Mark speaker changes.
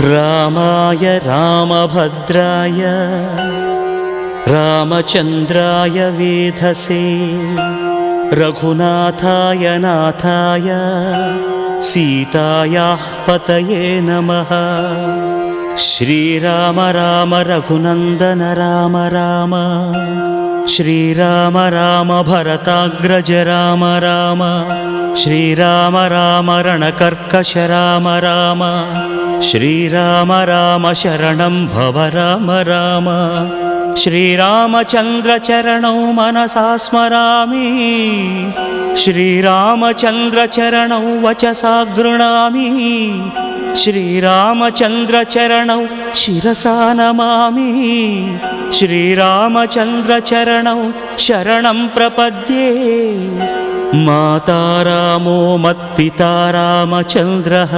Speaker 1: रामाय रामभद्राय रामचन्द्राय वेधसे रघुनाथाय नाथाय सीतायाः पतये नमः। श्रीराम राम रघुनन्दन राम राम श्रीराम राम भरताग्रज राम राम श्रीराम राम रणकर्कश राम राम श्रीराम राम शरणं भव राम राम श्रीरामचन्द्र चरणौ मनसा स्मरामि श्रीरामचन्द्र चरणौ वचसा गृह्णामि श्रीरामचन्द्र चरणौ शिरसा नमामि श्रीरामचन्द्र चरणौ शरणं प्रपद्ये। माता रामो मत्पिता रामचन्द्रः